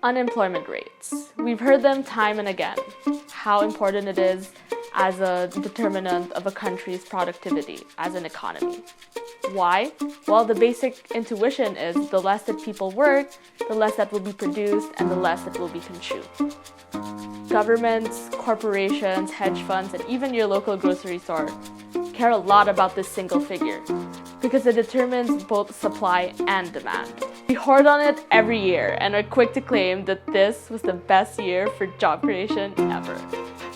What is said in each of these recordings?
Unemployment rates. We've heard them time and again, how important it is as a determinant of a country's productivity as an economy. Why? Well, the basic intuition is the less that people work, the less that will be produced, and the less that will be consumed. Governments, corporations, hedge funds, and even your local grocery store care a lot about this single figure because it determines both supply and demand. We hoard on it every year and are quick to claim that this was the best year for job creation ever.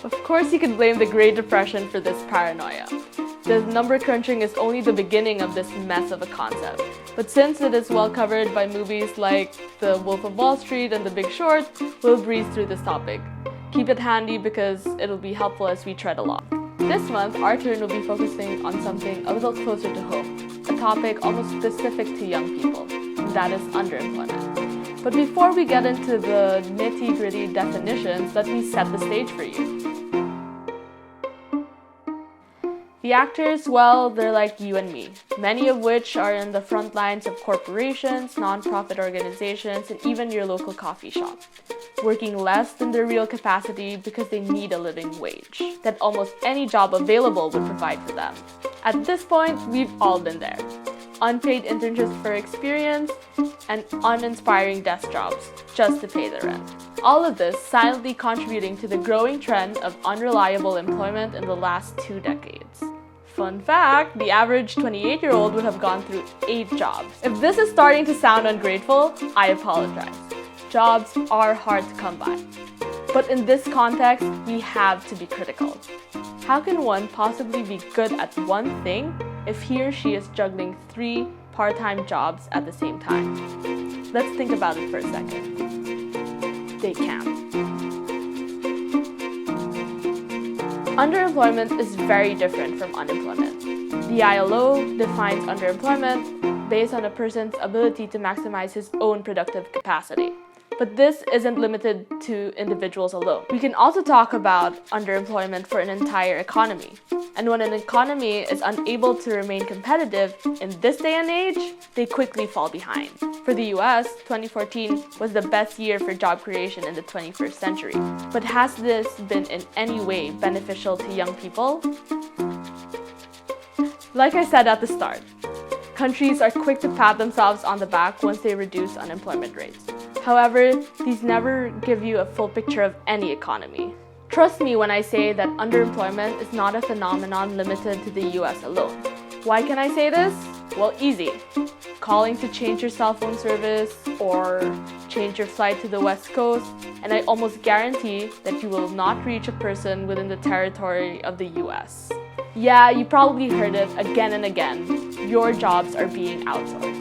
Of course, you can blame the Great Depression for this paranoia. The number crunching is only the beginning of this mess of a concept. But since it is well covered by movies like The Wolf of Wall Street and The Big Short, we'll breeze through this topic. Keep it handy because it'll be helpful as we tread along. This month, our turn will be focusing on something a little closer to home, a topic almost specific to young people, and that is underemployment. But before we get into the nitty-gritty definitions, let me set the stage for you. The actors, well, they're like you and me, many of which are in the front lines of corporations, nonprofit organizations, and even your local coffee shop, working less than their real capacity because they need a living wage that almost any job available would provide for them. At this point, we've all been there. Unpaid internships for experience and uninspiring desk jobs just to pay the rent. All of this silently contributing to the growing trend of unreliable employment in the last 2 decades. Fun fact, the average 28-year-old would have gone through 8 jobs. If this is starting to sound ungrateful, I apologize. Jobs are hard to come by. But in this context, we have to be critical. How can one possibly be good at one thing if he or she is juggling 3 part-time jobs at the same time? Let's think about it for a second. They can't. Underemployment is very different from unemployment. The ILO defines underemployment based on a person's ability to maximize his own productive capacity. But this isn't limited to individuals alone. We can also talk about underemployment for an entire economy. And when an economy is unable to remain competitive in this day and age, they quickly fall behind. For the US, 2014 was the best year for job creation in the 21st century. But has this been in any way beneficial to young people? Like I said at the start, countries are quick to pat themselves on the back once they reduce unemployment rates. However, these never give you a full picture of any economy. Trust me when I say that underemployment is not a phenomenon limited to the US alone. Why can I say this? Well, easy. Calling to change your cell phone service or change your flight to the West Coast, and I almost guarantee that you will not reach a person within the territory of the US. Yeah, you probably heard it again and again. Your jobs are being outsourced.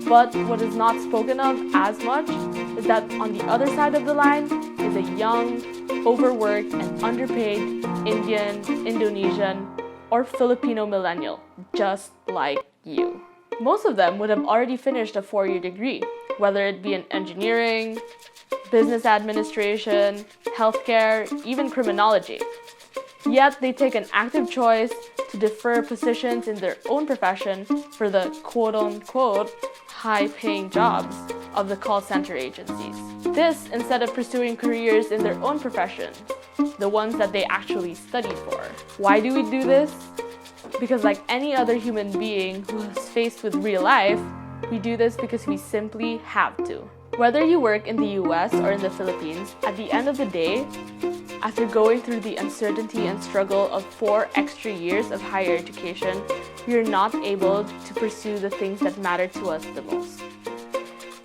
But what is not spoken of as much is that on the other side of the line is a young, overworked, and underpaid Indian, Indonesian, or Filipino millennial, just like you. Most of them would have already finished a 4-year degree, whether it be in engineering, business administration, healthcare, even criminology. Yet they take an active choice to defer positions in their own profession for the quote-unquote high-paying jobs of the call center agencies. This instead of pursuing careers in their own profession, the ones that they actually studied for. Why do we do this? Because like any other human being who is faced with real life, we do this because we simply have to. Whether you work in the US or in the Philippines, at the end of the day, after going through the uncertainty and struggle of 4 extra years of higher education, we are not able to pursue the things that matter to us the most.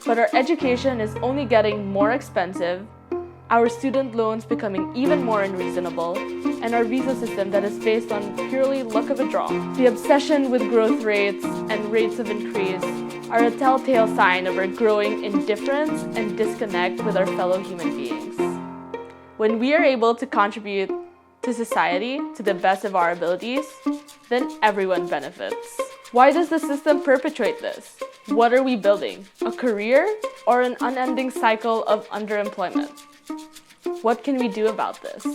But our education is only getting more expensive, our student loans becoming even more unreasonable, and our visa system that is based on purely luck of a draw. The obsession with growth rates and rates of increase are a telltale sign of our growing indifference and disconnect with our fellow human beings. When we are able to contribute to society to the best of our abilities, then everyone benefits. Why does the system perpetuate this? What are we building? A career or an unending cycle of underemployment? What can we do about this?